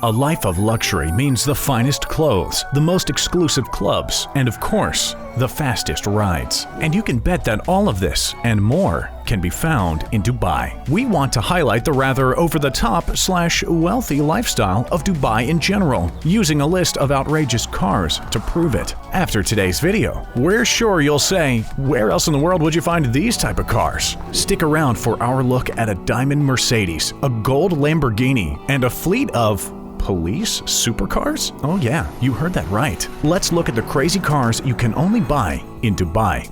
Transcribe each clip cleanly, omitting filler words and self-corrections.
A life of luxury means the finest clothes, the most exclusive clubs, and of course, the fastest rides. And you can bet that all of this and more can be found in Dubai. We want to highlight the rather over-the-top/wealthy lifestyle of Dubai in general, using a list of outrageous cars to prove it. After today's video, we're sure you'll say, where else in the world would you find these type of cars? Stick around for our look at a diamond Mercedes, a gold Lamborghini, and a fleet of police supercars? Oh yeah, you heard that right. Let's look at the crazy cars you can only buy in Dubai.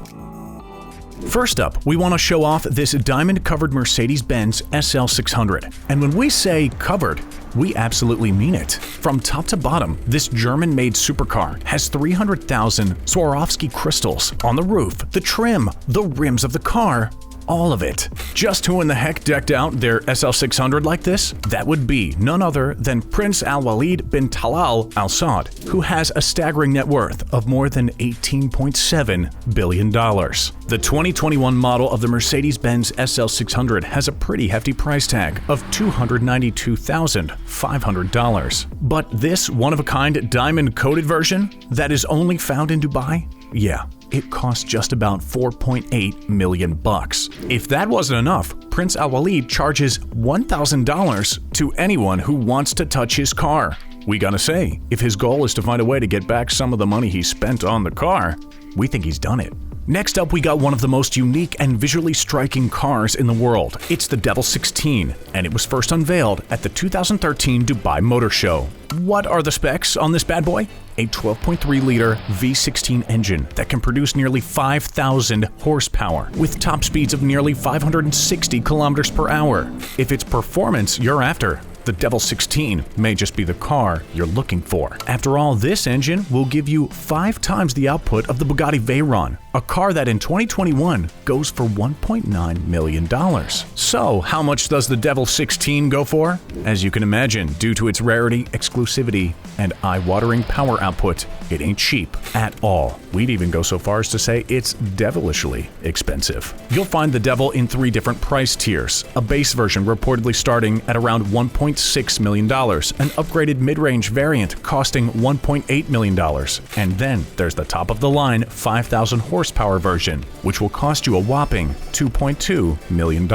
First up, we want to show off this diamond-covered Mercedes-Benz SL600. And when we say covered, we absolutely mean it. From top to bottom, this German-made supercar has 300,000 Swarovski crystals on the roof, the trim, the rims of the car, all of it. Just who in the heck decked out their SL600 like this? That would be none other than Prince Al-Walid bin Talal Al Saud, who has a staggering net worth of more than $18.7 billion. The 2021 model of the Mercedes-Benz SL600 has a pretty hefty price tag of $292,500. But this one-of-a-kind diamond-coated version that is only found in Dubai? Yeah. It costs just about $4.8 million bucks. If that wasn't enough, Prince Al-Walid charges $1,000 to anyone who wants to touch his car. We gotta say, if his goal is to find a way to get back some of the money he spent on the car, we think he's done it. Next up, we got one of the most unique and visually striking cars in the world. It's the Devel 16, and it was first unveiled at the 2013 Dubai Motor Show. What are the specs on this bad boy? A 12.3-liter V16 engine that can produce nearly 5,000 horsepower with top speeds of nearly 560 kilometers per hour. If it's performance you're after, the Devel 16 may just be the car you're looking for. After all, this engine will give you 5 times the output of the Bugatti Veyron, a car that in 2021 goes for $1.9 million. So, how much does the Devel 16 go for? As you can imagine, due to its rarity, exclusivity, and eye-watering power output, it ain't cheap at all. We'd even go so far as to say it's devilishly expensive. You'll find the Devel in 3 different price tiers, a base version reportedly starting at around $1.6 million, an upgraded mid-range variant costing $1.8 million, and then there's the top-of-the-line 5,000 horsepower version, which will cost you a whopping $2.2 million.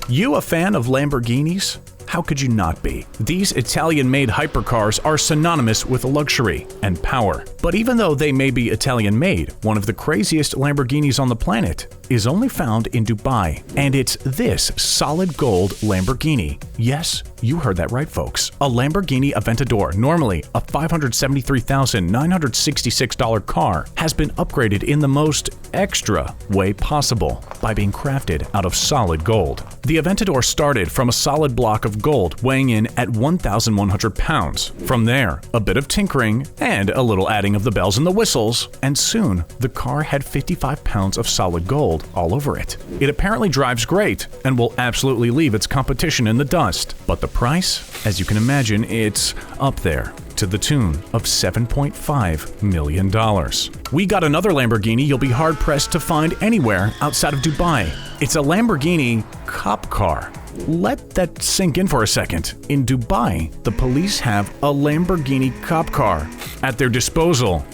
You a fan of Lamborghinis? How could you not be? These Italian-made hypercars are synonymous with luxury and power. But even though they may be Italian-made, one of the craziest Lamborghinis on the planet is only found in Dubai. And it's this solid gold Lamborghini. Yes, you heard that right, folks. A Lamborghini Aventador, normally a $573,966 car, has been upgraded in the most extra way possible by being crafted out of solid gold. The Aventador started from a solid block of gold weighing in at 1,100 pounds. From there, a bit of tinkering and a little adding of the bells and the whistles, and soon the car had 55 pounds of solid gold all over it. It apparently drives great and will absolutely leave its competition in the dust. But the price, as you can imagine, it's up there to the tune of $7.5 million. We got another Lamborghini you'll be hard-pressed to find anywhere outside of Dubai. It's a Lamborghini Cop Car. Let that sink in for a second. In Dubai, the police have a Lamborghini Cop Car at their disposal.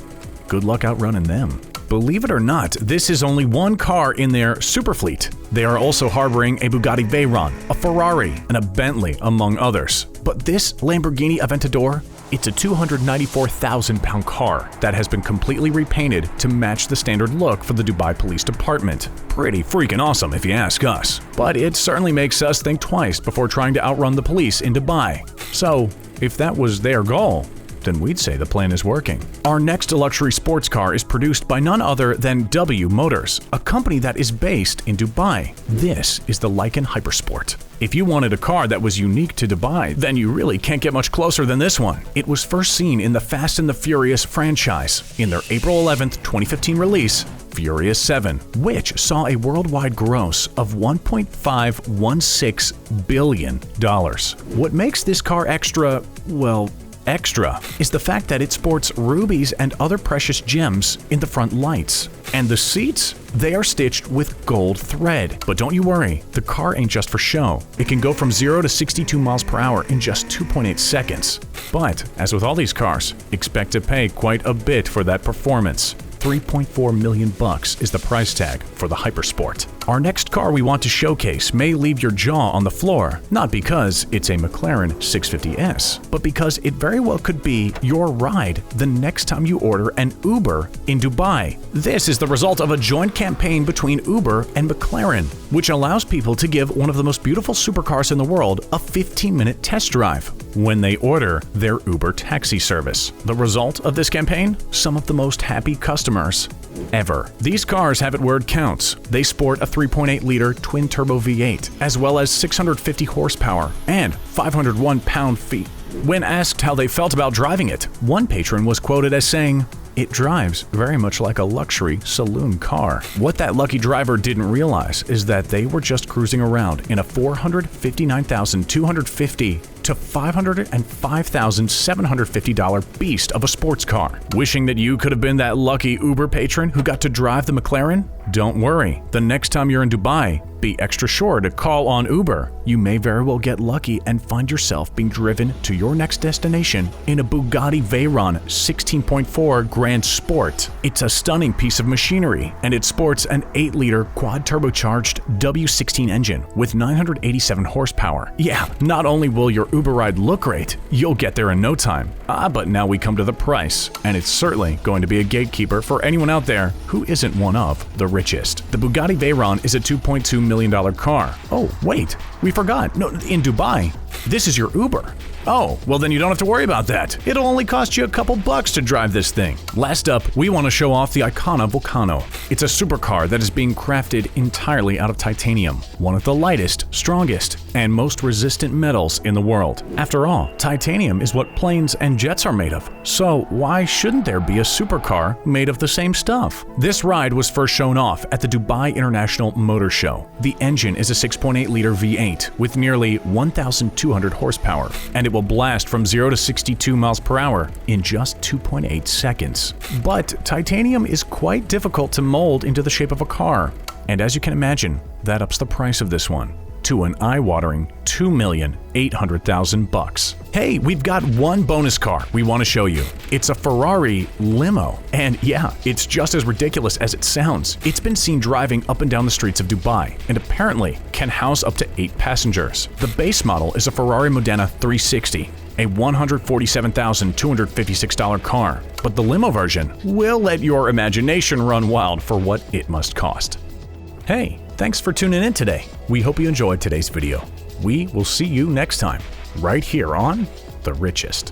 Good luck outrunning them. Believe it or not, this is only one car in their super fleet. They are also harboring a Bugatti Veyron, a Ferrari, and a Bentley, among others. But this Lamborghini Aventador, it's a 294,000-pound car that has been completely repainted to match the standard look for the Dubai Police Department. Pretty freaking awesome if you ask us. But it certainly makes us think twice before trying to outrun the police in Dubai. So, if that was their goal, then we'd say the plan is working. Our next luxury sports car is produced by none other than W Motors, a company that is based in Dubai. This is the Lykan Hypersport. If you wanted a car that was unique to Dubai, then you really can't get much closer than this one. It was first seen in the Fast and the Furious franchise in their April 11th, 2015 release, Furious 7, which saw a worldwide gross of $1.516 billion. What makes this car extra, well, extra is the fact that it sports rubies and other precious gems in the front lights. And the seats? They are stitched with gold thread. But don't you worry, the car ain't just for show. It can go from 0 to 62 miles per hour in just 2.8 seconds. But, as with all these cars, expect to pay quite a bit for that performance. $3.4 million is the price tag for the Hypersport. Our next car we want to showcase may leave your jaw on the floor, not because it's a McLaren 650S, but because it very well could be your ride the next time you order an Uber in Dubai. This is the result of a joint campaign between Uber and McLaren, which allows people to give one of the most beautiful supercars in the world a 15-minute test drive when they order their Uber taxi service. The result of this campaign? Some of the most happy customers ever. These cars have it where it counts. They sport a 3.8-liter twin-turbo V8, as well as 650 horsepower and 501 pound-feet. When asked how they felt about driving it, one patron was quoted as saying, "It drives very much like a luxury saloon car." What that lucky driver didn't realize is that they were just cruising around in a $459,250 to $505,750 beast of a sports car. Wishing that you could have been that lucky Uber patron who got to drive the McLaren? Don't worry, the next time you're in Dubai, be extra sure to call on Uber. You may very well get lucky and find yourself being driven to your next destination in a Bugatti Veyron 16.4 Grand Sport. It's a stunning piece of machinery, and it sports an 8-liter quad-turbocharged W16 engine with 987 horsepower. Yeah, not only will your Uber ride look great, you'll get there in no time. But now we come to the price, and it's certainly going to be a gatekeeper for anyone out there who isn't one of the richest. The Bugatti Veyron is a $2.2 million car. Oh, wait, we forgot. No, in Dubai, this is your Uber. Oh, well then you don't have to worry about that. It'll only cost you a couple bucks to drive this thing. Last up, we want to show off the Icona Vulcano. It's a supercar that is being crafted entirely out of titanium, one of the lightest, strongest, and most resistant metals in the world. After all, titanium is what planes and jets are made of, so why shouldn't there be a supercar made of the same stuff? This ride was first shown off at the Dubai International Motor Show. The engine is a 6.8-liter V8 with nearly 1,200 horsepower, and it will blast from 0 to 62 miles per hour in just 2.8 seconds. But titanium is quite difficult to mold into the shape of a car, and as you can imagine, that ups the price of this one to an eye-watering $2,800,000. Hey, we've got one bonus car we want to show you. It's a Ferrari Limo, and yeah, it's just as ridiculous as it sounds. It's been seen driving up and down the streets of Dubai, and apparently can house up to 8 passengers. The base model is a Ferrari Modena 360, a $147,256 car, but the limo version will let your imagination run wild for what it must cost. Hey, thanks for tuning in today. We hope you enjoyed today's video. We will see you next time, right here on The Richest.